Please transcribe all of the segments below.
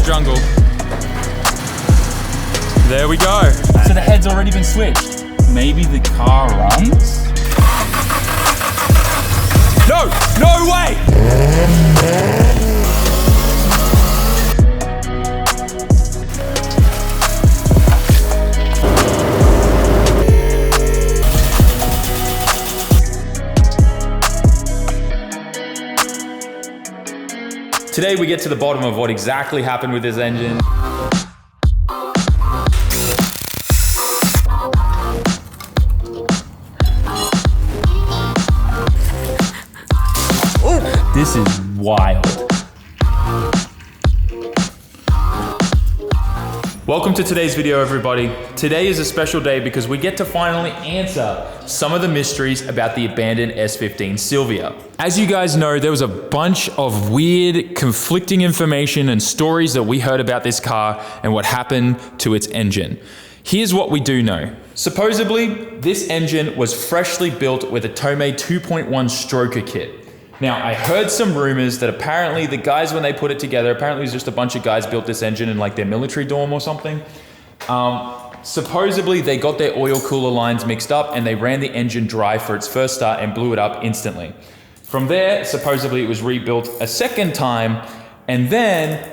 jungle. There we go. So the head's already been switched. Maybe the car runs? No, no way! Today we get to the bottom of what exactly happened with this engine. This is wild. Welcome to today's video, everybody. Today is a special day because we get to finally answer some of the mysteries about the abandoned S15 Silvia. As you guys know, there was a bunch of weird, conflicting information and stories that we heard about this car and what happened to its engine. Here's what we do know. Supposedly, this engine was freshly built with a Tomei 2.1 stroker kit. Now, I heard some rumors that apparently the guys, when they put it together, apparently it was just a bunch of guys built this engine in like their military dorm or something. Supposedly they got their oil cooler lines mixed up and they ran the engine dry for its first start and blew it up instantly. From there, supposedly it was rebuilt a second time and then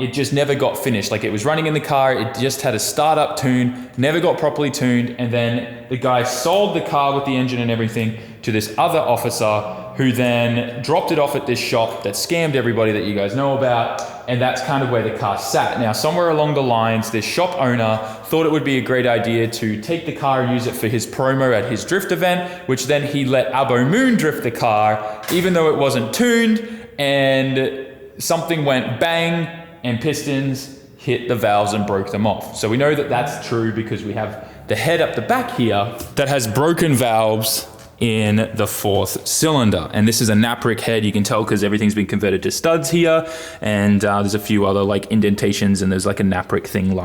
it just never got finished. Like it was running in the car, it just had a startup tune, never got properly tuned, and then the guy sold the car with the engine and everything to this other officer who then dropped it off at this shop that scammed everybody that you guys know about, and that's kind of where the car sat. Now, somewhere along the lines, this shop owner thought it would be a great idea to take the car and use it for his promo at his drift event, which then he let Abo Moon drift the car, even though it wasn't tuned, and something went bang and pistons hit the valves and broke them off. So we know that that's true because we have the head up the back here that has broken valves in the fourth cylinder. And this is a Naprick head, you can tell because everything's been converted to studs here. And there's a few other like indentations and there's like a Naprick thing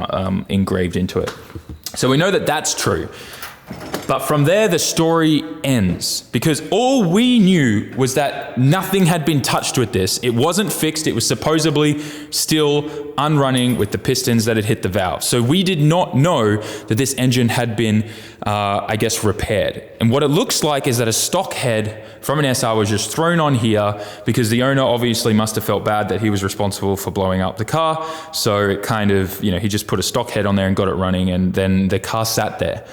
engraved into it. So we know that that's true. But from there, the story ends because all we knew was that nothing had been touched with this. It wasn't fixed. It was supposedly still unrunning with the pistons that had hit the valve. So we did not know that this engine had been, I guess, repaired. And what it looks like is that a stock head from an SR was just thrown on here because the owner obviously must have felt bad that he was responsible for blowing up the car. So it kind of, you know, he just put a stock head on there and got it running, and then the car sat there.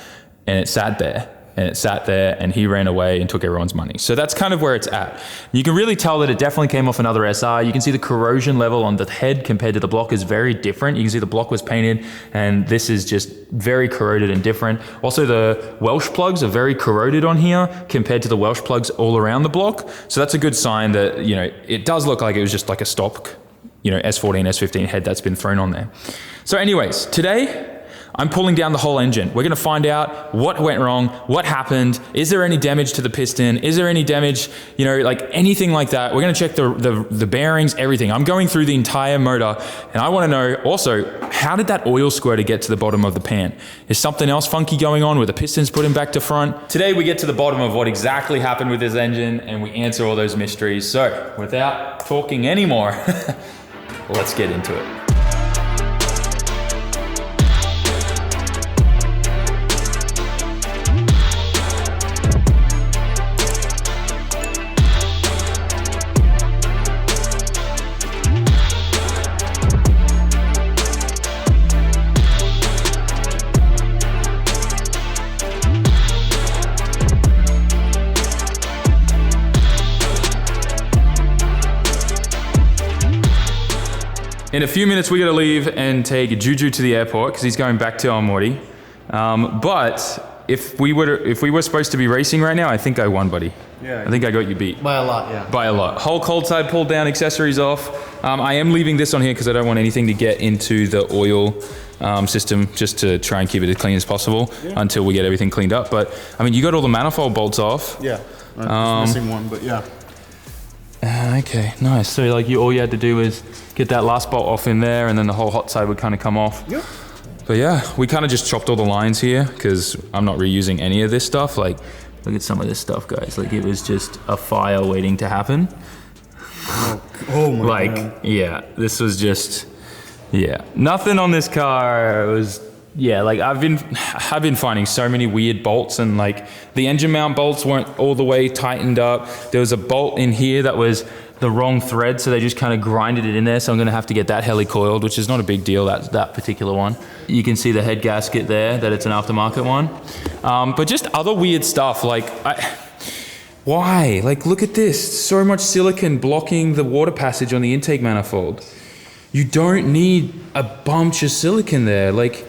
And it sat there, and it sat there, and he ran away and took everyone's money. So that's kind of where it's at. You can really tell that it definitely came off another SR. You can see the corrosion level on the head compared to the block is very different. You can see the block was painted, and this is just very corroded and different. Also, the Welsh plugs are very corroded on here compared to the Welsh plugs all around the block. So that's a good sign that, you know, it does look like it was just like a stock, you know, S14, S15 head that's been thrown on there. So anyways, today, I'm pulling down the whole engine. We're gonna find out what went wrong, what happened, is there any damage to the piston, is there any damage, you know, like anything like that. We're gonna check the bearings, everything. I'm going through the entire motor, and I wanna know also, how did that oil squirter get to the bottom of the pan? Is something else funky going on with the pistons putting back to front? Today we get to the bottom of what exactly happened with this engine, and we answer all those mysteries. So without talking anymore, let's get into it. In a few minutes, we gotta leave and take Juju to the airport because he's going back to Almori. But if we were supposed to be racing right now, I think I won, buddy. Yeah. I think I got you beat. By a lot, yeah. By a lot. Whole cold side pulled down, accessories off. I am leaving this on here because I don't want anything to get into the oil system, just to try and keep it as clean as possible until we get everything cleaned up. But I mean, you got all the manifold bolts off. Yeah. I'm just missing one, but yeah. Okay, nice. So like all you had to do was get that last bolt off in there, and then the whole hot side would kind of come off. Yep. But yeah, we kind of just chopped all the lines here because I'm not reusing any of this stuff. Like, look at some of this stuff, guys. Like, it was just a fire waiting to happen. Oh my God. Yeah, this was just, Yeah, nothing on this car was, yeah, like I've been finding so many weird bolts, and like the engine mount bolts weren't all the way tightened up. There was a bolt in here that was the wrong thread, so they just kind of grinded it in there, so I'm gonna have to get that helicoiled, which is not a big deal, that particular one. You can see the head gasket there, that it's an aftermarket one. But just other weird stuff, like, why? Like, look at this, so much silicone blocking the water passage on the intake manifold. You don't need a bunch of silicone there. Like,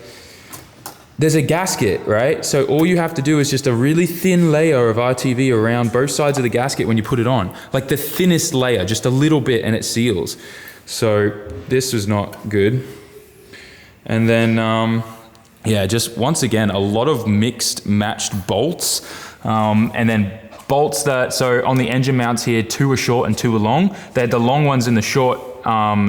there's a gasket, right? So all you have to do is just a really thin layer of RTV around both sides of the gasket when you put it on. Like the thinnest layer, just a little bit, and it seals. So this was not good. And then, yeah, just once again, a lot of mixed matched bolts. And then bolts that, so on the engine mounts here, 2 are short and 2 are long. They had the long ones in the short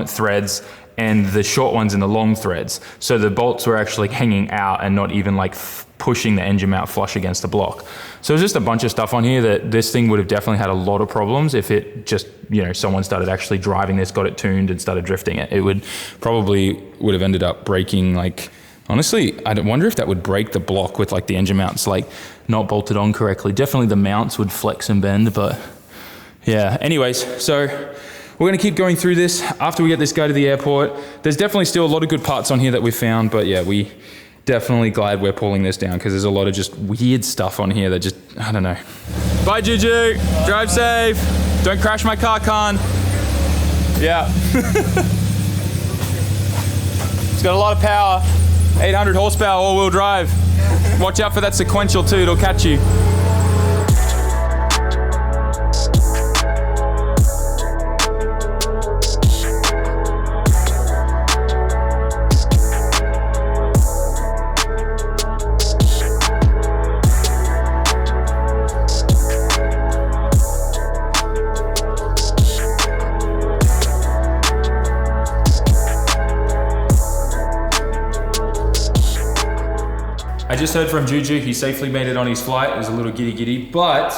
threads and the short ones in the long threads. So the bolts were actually hanging out and not even like pushing the engine mount flush against the block. So there's just a bunch of stuff on here that this thing would have definitely had a lot of problems if it just, you know, someone started actually driving this, got it tuned and started drifting it. It would have ended up breaking, like, honestly, I wonder if that would break the block with like the engine mounts like not bolted on correctly. Definitely the mounts would flex and bend, but yeah. Anyways, so we're gonna keep going through this after we get this guy to the airport. There's definitely still a lot of good parts on here that we found, but yeah, we definitely glad we're pulling this down because there's a lot of just weird stuff on here that just, I don't know. Bye, Juju. Drive safe. Don't crash my car, Khan. Yeah. It's got a lot of power. 800 horsepower, all-wheel drive. Watch out for that sequential too, it'll catch you. I just heard from Juju, he safely made it on his flight. It was a little giddy, but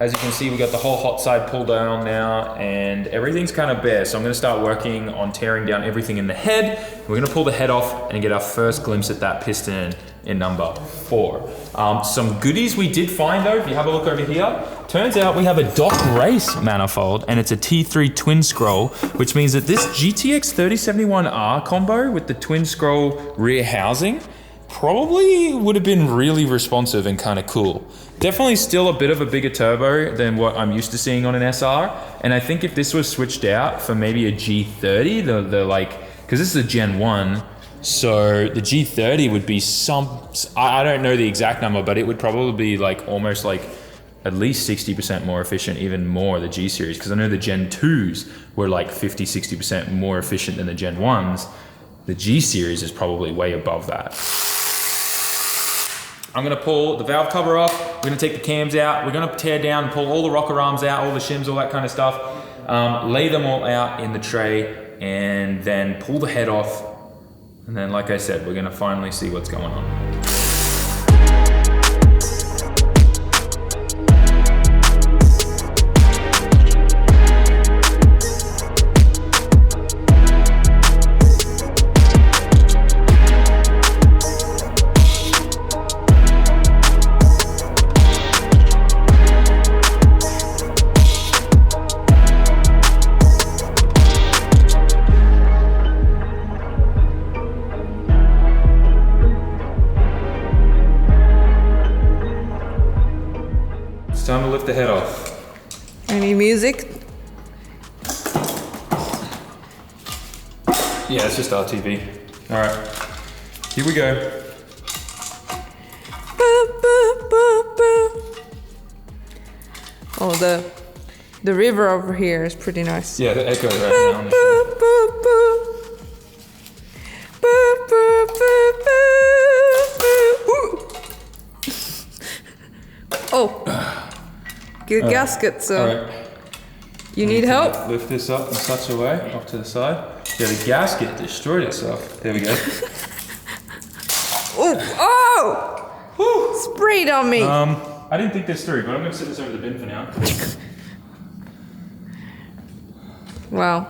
as you can see, we got the whole hot side pulled down now and everything's kind of bare. So I'm gonna start working on tearing down everything in the head. We're gonna pull the head off and get our first glimpse at that piston in number 4. Some goodies we did find though, if you have a look over here, turns out we have a Doc Race manifold and it's a T3 twin scroll, which means that this GTX 3071R combo with the twin scroll rear housing probably would have been really responsive and kind of cool. Definitely still a bit of a bigger turbo than what I'm used to seeing on an SR. And I think if this was switched out for maybe a G30, the like, because this is a Gen 1, so the G30 would be I don't know the exact number, but it would probably be like almost like at least 60% more efficient, even more the G series. Because I know the Gen 2s were like 50, 60% more efficient than the Gen 1s. The G series is probably way above that. I'm gonna pull the valve cover off, we're gonna take the cams out, we're gonna tear down and pull all the rocker arms out, all the shims, all that kind of stuff, lay them all out in the tray, and then pull the head off. And then, like I said, we're gonna finally see what's going on. Time to lift the head off. Any music? Yeah, it's just RTV. All right, here we go. Oh, the river over here is pretty nice. Yeah, the echo right now on the Oh. Good gasket, so all right. you need help? Lift this up in such a way, off to the side. Yeah, the gasket destroyed itself. There we go. Oh! Whew. Sprayed on me. I didn't think this through, but I'm gonna set this over the bin for now. Wow.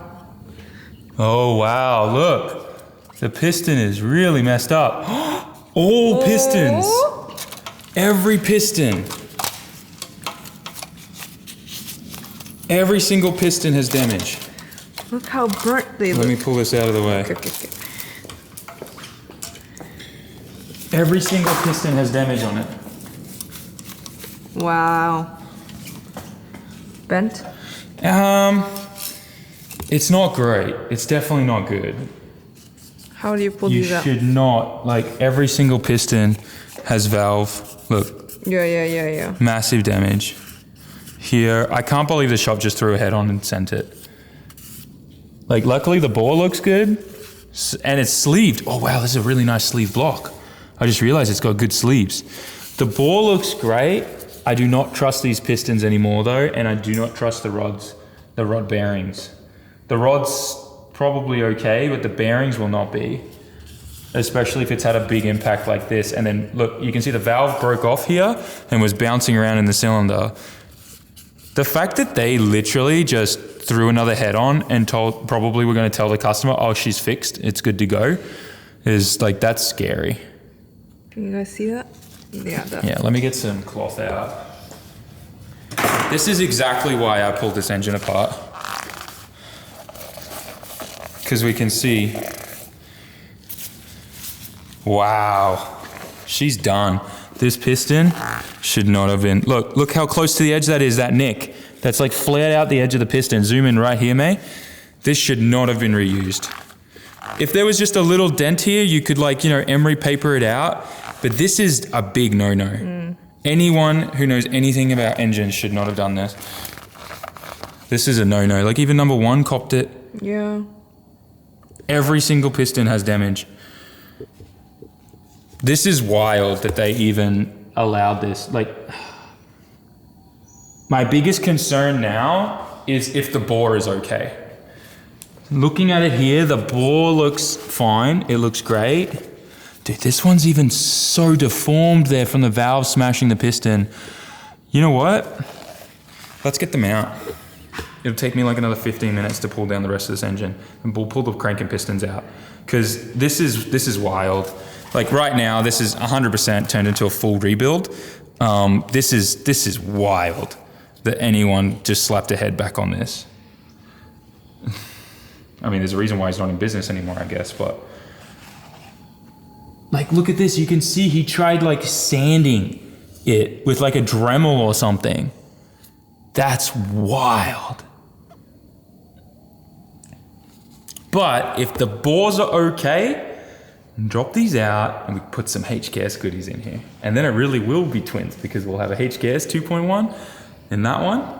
Oh wow, look. The piston is really messed up. All pistons. Every piston. Every single piston has damage. Look how burnt they Let look. me pull this out of the way. Okay. Every single piston has damage on it. Wow. Bent? It's not great. It's definitely not good. How do you pull You these out? should not, like every single piston has valve. Look, Yeah. massive damage. Here, I can't believe the shop just threw a head on and sent it. Like luckily the bore looks good and it's sleeved. Oh wow, this is a really nice sleeve block. I just realized it's got good sleeves. The bore looks great. I do not trust these pistons anymore though, and I do not trust the rod bearings. The rod's probably okay, but the bearings will not be. Especially if it's had a big impact like this. And then look, you can see the valve broke off here and was bouncing around in the cylinder. The fact that they literally just threw another head on and probably we're going to tell the customer, oh, she's fixed, it's good to go, is like, that's scary. Can you guys see that? Yeah, let me get some cloth out. This is exactly why I pulled this engine apart. Because we can see, wow, she's done. This piston should not have been, look how close to the edge that is, that nick. That's like flared out the edge of the piston. Zoom in right here, May. This should not have been reused. If there was just a little dent here, you could like, emery paper it out, but this is a big no-no. Anyone who knows anything about engines should not have done this. This is a no-no. Like even number one copped it. Yeah. Every single piston has damage. This is wild that they even allowed this. Like, my biggest concern now is if the bore is okay. Looking at it here, the bore looks fine. It looks great. Dude, this one's even so deformed there from the valve smashing the piston. You know what? Let's get them out. It'll take me like another 15 minutes to pull down the rest of this engine and we'll pull the crank and pistons out. Because this is wild. Like right now, this is 100% turned into a full rebuild. This is wild that anyone just slapped a head back on this. I mean, there's a reason why he's not in business anymore, I guess, but. Like, look at this. You can see he tried like sanding it with like a Dremel or something. That's wild. But if the bores are okay, drop these out and we put some HKS goodies in here. And then it really will be twins because we'll have a HKS 2.1 in that one.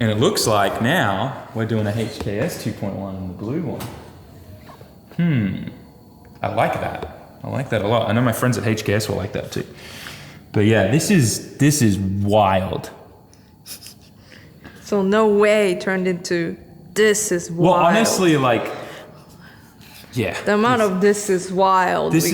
And it looks like now we're doing a HKS 2.1 in the blue one. I like that. I like that a lot. I know my friends at HKS will like that too. But yeah, this is wild. So no way it turned into this is wild. Well, honestly, like, yeah. The amount of this is wild. This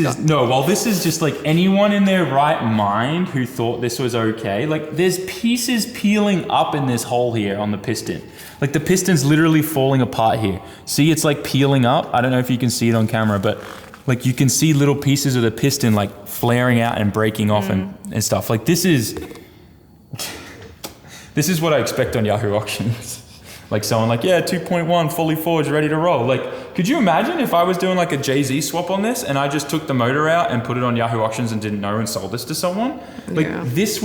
is just like anyone in their right mind who thought this was okay. Like there's pieces peeling up in this hole here on the piston. Like the piston's literally falling apart here. See, it's like peeling up. I don't know if you can see it on camera, but like you can see little pieces of the piston like flaring out and breaking off and stuff. Like this is what I expect on Yahoo Auctions. Like someone like, yeah, 2.1, fully forged, ready to roll. Like, could you imagine if I was doing like a Jay-Z swap on this and I just took the motor out and put it on Yahoo Auctions and didn't know and sold this to someone? Like this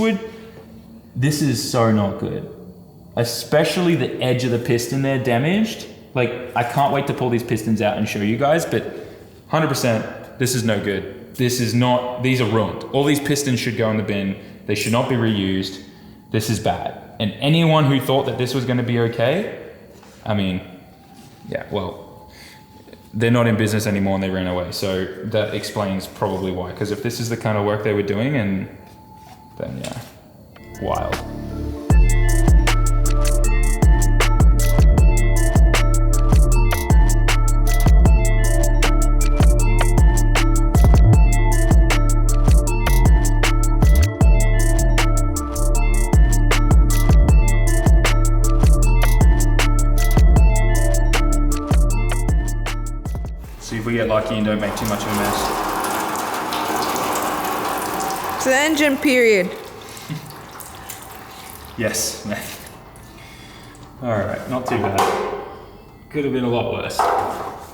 is so not good. Especially the edge of the piston there damaged. Like, I can't wait to pull these pistons out and show you guys, but 100%, this is no good. These are ruined. All these pistons should go in the bin. They should not be reused. This is bad. And anyone who thought that this was going to be okay, I mean, yeah, well, they're not in business anymore and they ran away. So that explains probably why. Because if this is the kind of work they were doing, then yeah, wild. we get lucky and don't make too much of a mess. It's the engine period. Yes, mate. Alright, not too bad. Could have been a lot worse.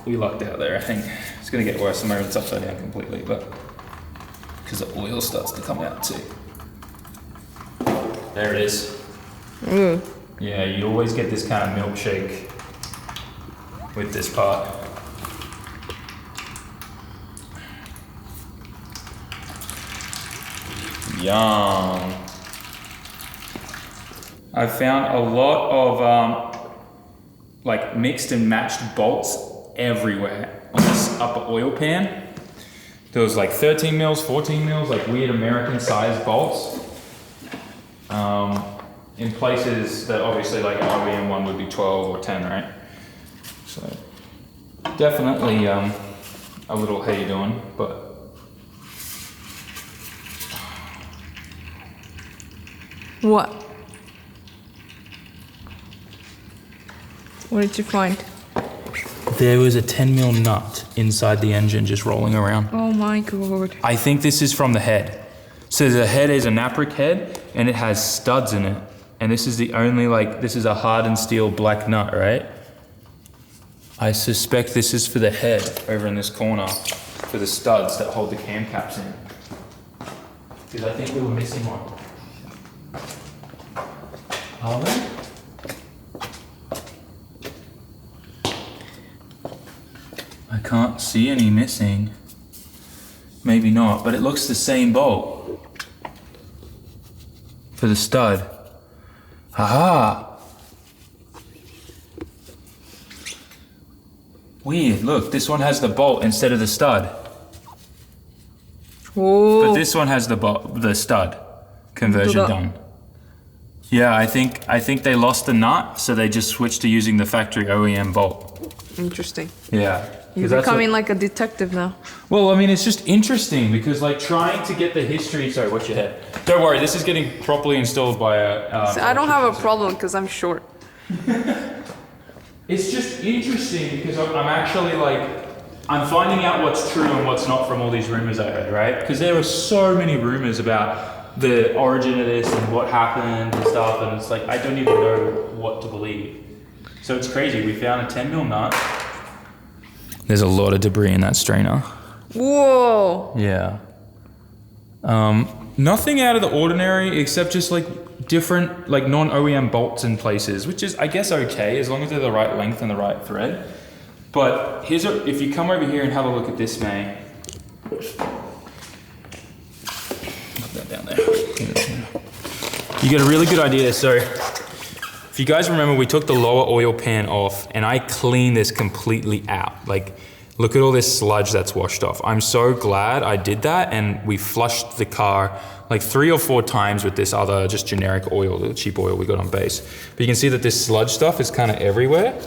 We lucked out there, I think. It's gonna get worse the moment it's upside down completely, but because the oil starts to come out too. There it is. Ooh. Yeah, you always get this kind of milkshake with this part. Yum. I've found a lot of like mixed and matched bolts everywhere on this upper oil pan. There was like 13 mils, 14 mils, like weird American sized bolts. In places that obviously like an OEM one would be 12 or 10, right? So definitely a little how you doing, but What? What did you find? there was a 10 mil nut inside the engine just rolling around. Oh my god. I think this is from the head. So the head is a Napric head and it has studs in it. And this is the only this is a hardened steel black nut, right? I suspect this is for the head over in this corner, for the studs that hold the cam caps in. Because I think we were missing one. Are we? I can't see any missing. Maybe not, but it looks the same bolt. For the stud. Aha! Weird, look, this one has the bolt instead of the stud. Oh. But this one has the stud conversion done. Yeah, I think they lost the nut, so they just switched to using the factory OEM bolt. Interesting. Yeah. You're becoming like a detective now. Well, I mean, it's just interesting because trying to get the history. Sorry, watch your head. Don't worry, this is getting properly installed by a. So I don't have a problem because I'm short. It's just interesting because I'm actually I'm finding out what's true and what's not from all these rumors I heard, right? Because there were so many rumors about the origin of this and what happened and stuff, and it's I don't even know what to believe. So it's crazy. We found a 10 mil nut. There's a lot of debris in that strainer. Whoa. Yeah. Nothing out of the ordinary except just different non-OEM bolts in places, which is I guess okay as long as they're the right length and the right thread. But if you come over here and have a look at this, May. Put that down there. You get a really good idea. So if you guys remember, we took the lower oil pan off and I cleaned this completely out. Look at all this sludge that's washed off. I'm so glad I did that, and we flushed the car 3 or 4 times with this other just generic oil, the cheap oil we got on base. But you can see that this sludge stuff is kind of everywhere.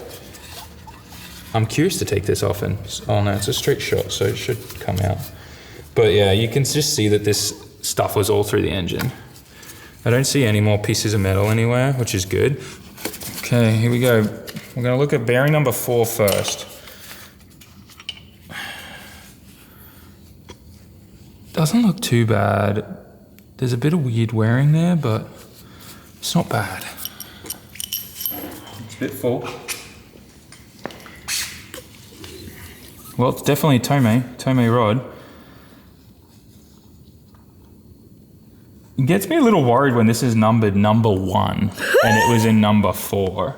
I'm curious to take this off and, oh no, it's a straight shot, so it should come out. But yeah, you can just see that this stuff was all through the engine. I don't see any more pieces of metal anywhere, which is good. Okay, here we go. We're gonna look at bearing number 4 first. Doesn't look too bad. There's a bit of weird wearing there, but it's not bad. It's a bit full. Well, it's definitely a Tomei rod. It gets me a little worried when this is numbered number 1 and it was in number 4.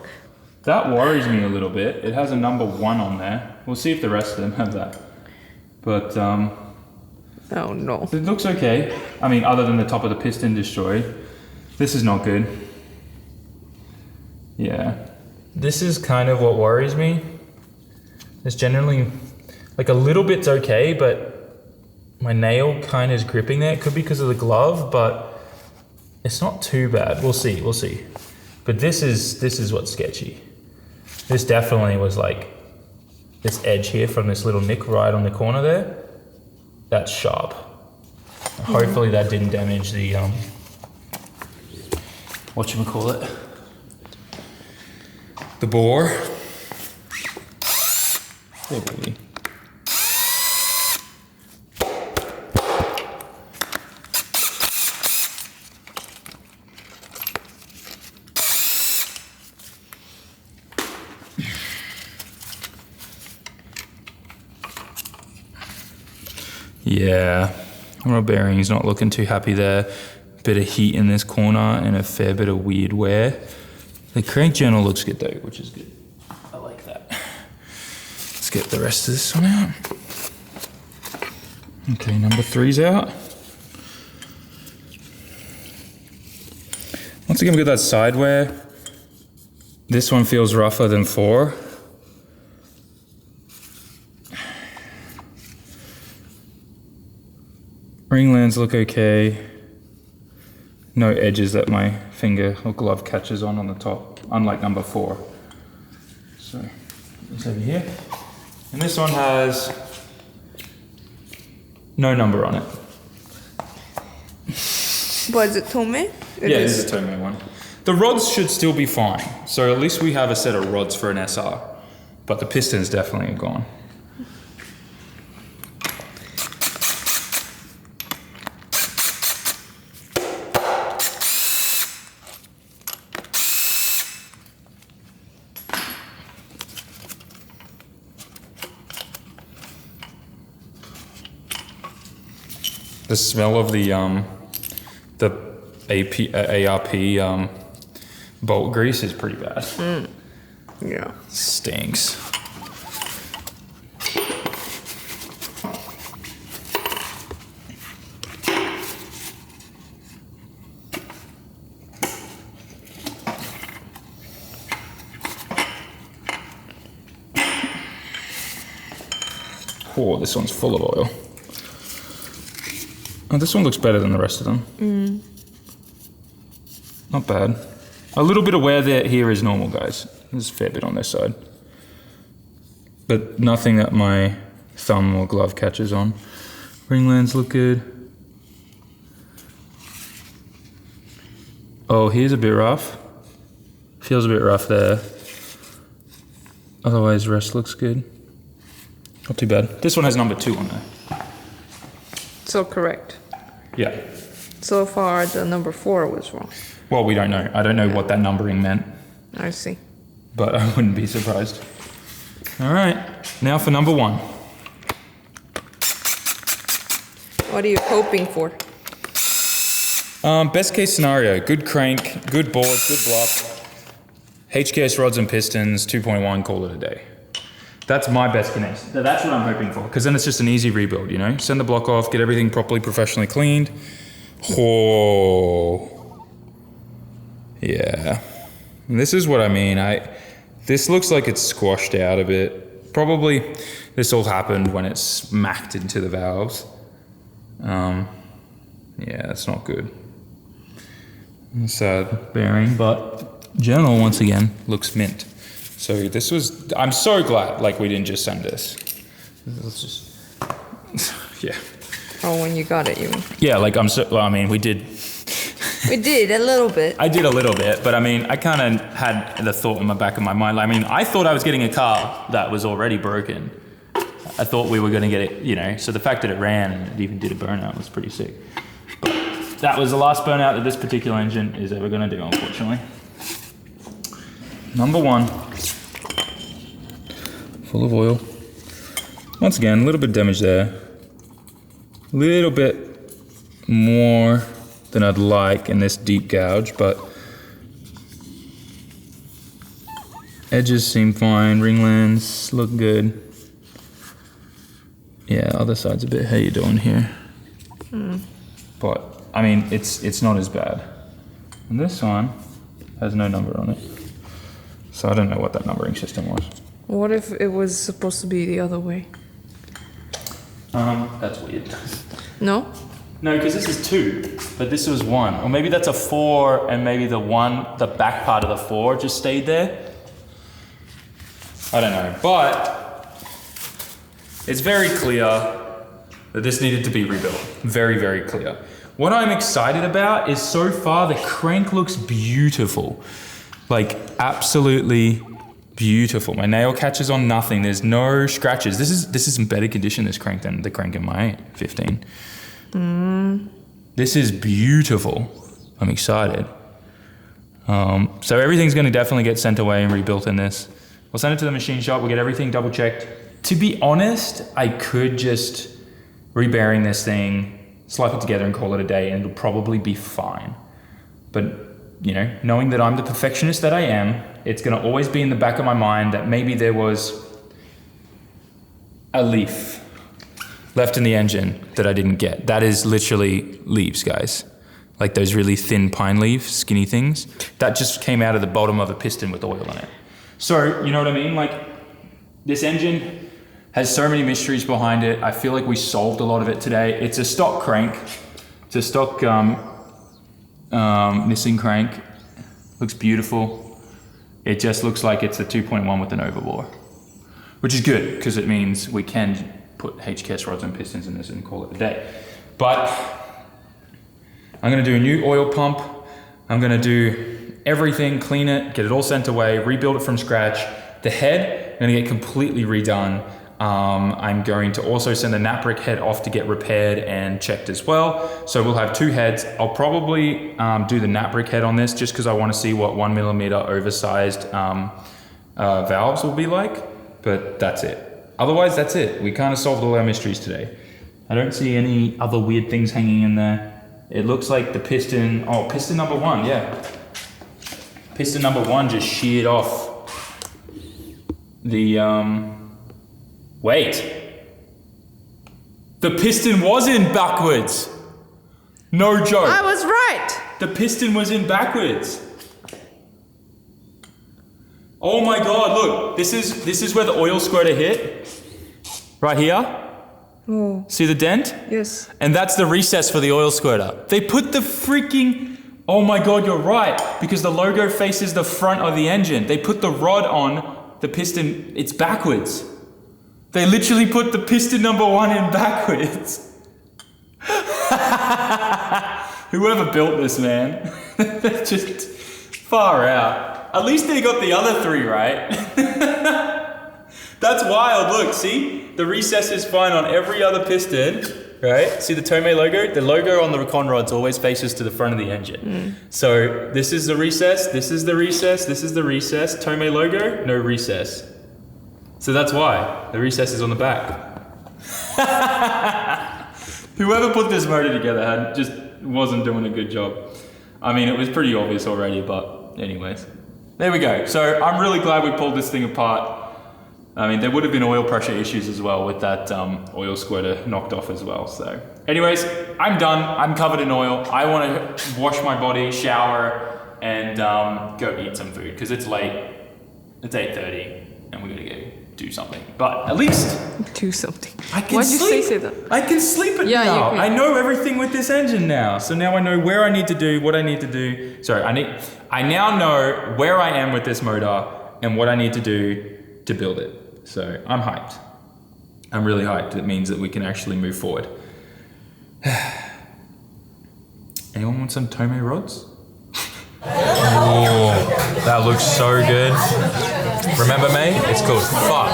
That worries me a little bit. It has a number 1 on there. We'll see if the rest of them have that. But Oh no. it looks okay. I mean, other than the top of the piston destroyed. This is not good. Yeah. This is kind of what worries me. It's generally, a little bit's okay, but my nail kind of is gripping there. It could be because of the glove, but it's not too bad. We'll see. But this is what's sketchy. This definitely was this edge here from this little nick right on the corner there. That's sharp. Hopefully that didn't damage the whatchamacallit? The bore. Hey, baby. Yeah, rod bearing's not looking too happy there. Bit of heat in this corner and a fair bit of weird wear. The crank journal looks good though, which is good. I like that. Let's get the rest of this one out. Okay, number 3's out. Once again, we got that side wear. This one feels rougher than 4. Ring lands look okay. No edges that my finger or glove catches on the top, unlike number 4. So, it's over here. And this one has no number on it. But is it Tome? Yeah, this is a Tome one. The rods should still be fine. So at least we have a set of rods for an SR. But the pistons definitely are gone. The smell of the ARP bolt grease is pretty bad. Yeah. Stinks. Oh, this one's full of oil. Oh, this one looks better than the rest of them. Not bad. A little bit of wear there here is normal, guys. There's a fair bit on this side. But nothing that my thumb or glove catches on. Ring lands look good. Oh, here's a bit rough. Feels a bit rough there. Otherwise, rest looks good. Not too bad. This one has number 2 on there. So correct. Yeah. So far, the number 4 was wrong. Well, we don't know. I don't know what that numbering meant, I see. but I wouldn't be surprised. All right, now for number 1. What are you hoping for? Best case scenario, good crank, good board, good block, HKS rods and pistons, 2.1, call it a day. That's my best case. That's what I'm hoping for, because then it's just an easy rebuild, you know? Send the block off, get everything properly, professionally cleaned. Oh, yeah. And this is what I mean. This looks like it's squashed out a bit. Probably this all happened when it smacked into the valves. Yeah, that's not good. Sad bearing, but journal once again looks mint. So this was, I'm so glad like we didn't just send this. Let's just, yeah. Oh, when you got it, you mean? Yeah, like I mean, we did. We did, a little bit. I did a little bit, but I mean, I kind of had the thought in the back of my mind. I mean, I thought I was getting a car that was already broken. I thought we were going to get it, you know, so the fact that it ran and it even did a burnout was pretty sick. But that was the last burnout that this particular engine is ever going to do, unfortunately. Number 1. Full of oil. Once again, a little bit of damage there. A little bit more than I'd like in this deep gouge, but edges seem fine. Ring lands look good. Yeah, other side's a bit, how you doing here? But, I mean, it's not as bad. And this one has no number on it. So I don't know what that numbering system was. What if it was supposed to be the other way? That's weird. No? No, because this is 2, but this was 1. Or maybe that's a 4, and maybe the back part of the 4 just stayed there. I don't know, but it's very clear that this needed to be rebuilt. Very, very clear. What I'm excited about is so far the crank looks beautiful. Like, absolutely beautiful. My nail catches on nothing. There's no scratches. This is in better condition, this crank, than the crank in my 15. This is beautiful. I'm excited. So everything's going to definitely get sent away and rebuilt in this. We'll send it to the machine shop. We'll get everything double checked. To be honest, I could just rebearing this thing, slap it together and call it a day, and it'll probably be fine. But, you know, knowing that I'm the perfectionist that I am, it's gonna always be in the back of my mind that maybe there was a leaf left in the engine that I didn't get. That is literally leaves, guys. Like those really thin pine leaves, skinny things. That just came out of the bottom of a piston with oil in it. So, you know what I mean? Like, this engine has so many mysteries behind it. I feel like we solved a lot of it today. It's a stock crank. It's a stock missing crank. Looks beautiful. It just looks like it's a 2.1 with an overbore, which is good because it means we can put HKS rods and pistons in this and call it a day. But I'm gonna do a new oil pump. I'm gonna do everything, clean it, get it all sent away, rebuild it from scratch. The head, I'm gonna get completely redone. I'm going to also send the Naprick head off to get repaired and checked as well. So we'll have 2 heads. I'll probably do the Naprick head on this just because I want to see what 1mm oversized valves will be like, but that's it. Otherwise, that's it. We kind of solved all our mysteries today. I don't see any other weird things hanging in there. It looks like the piston, piston number 1, yeah. Piston number 1 just sheared off the, wait. The piston was in backwards. No joke. I was right. The piston was in backwards. Oh my God, look, this is where the oil squirter hit. Right here. Oh. See the dent? Yes. And that's the recess for the oil squirter. They put the freaking, oh my God, you're right, because the logo faces the front of the engine. They put the rod on the piston, it's backwards. They literally put the piston number 1 in backwards. Whoever built this, man. Just far out. At least they got the other 3 right. That's wild, look, see? The recess is fine on every other piston, right? See the Tomei logo? The logo on the con rods always faces to the front of the engine. So this is the recess, this is the recess, this is the recess. Tomei logo, no recess. So that's why the recess is on the back. Whoever put this motor together just wasn't doing a good job. I mean, it was pretty obvious already, but anyways. There we go. So I'm really glad we pulled this thing apart. I mean, there would have been oil pressure issues as well with that oil squirter knocked off as well. So anyways, I'm done. I'm covered in oil. I want to wash my body, shower, and go eat some food because it's late. It's 8:30 and we got to go do something. But at least do something. I can Why'd sleep. you say that? I can sleep it now. I know everything with this engine now. So now I know where I need to do, what I need to do. Sorry, I now know where I am with this motor and what I need to do to build it. So I'm hyped. I'm really hyped. It means that we can actually move forward. Anyone want some Tomei rods? Oh, that looks so good. Remember me? It's called pho.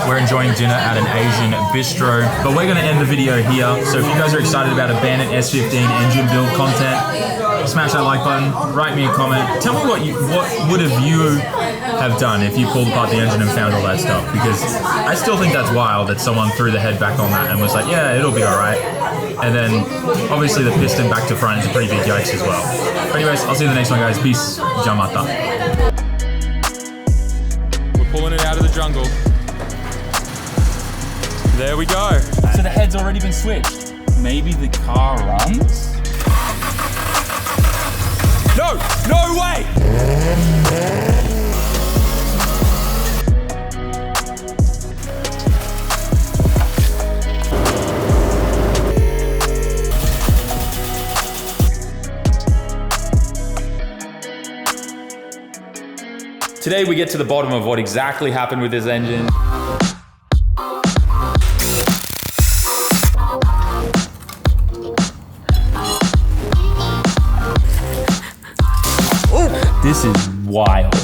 We're enjoying dinner at an Asian bistro, but we're gonna end the video here. So if you guys are excited about abandoned S15 engine build content, smash that like button, write me a comment. Tell me what would have you have done if you pulled apart the engine and found all that stuff, because I still think that's wild that someone threw the head back on that and was like, yeah, it'll be all right. And then obviously the piston back to front is a pretty big yikes as well. But anyways, I'll see you in the next one, guys. Peace. Jamata. We're pulling it out of the jungle. There we go. So the head's already been switched. Maybe the car runs? No! No way! Today we get to the bottom of what exactly happened with this engine. This is wild.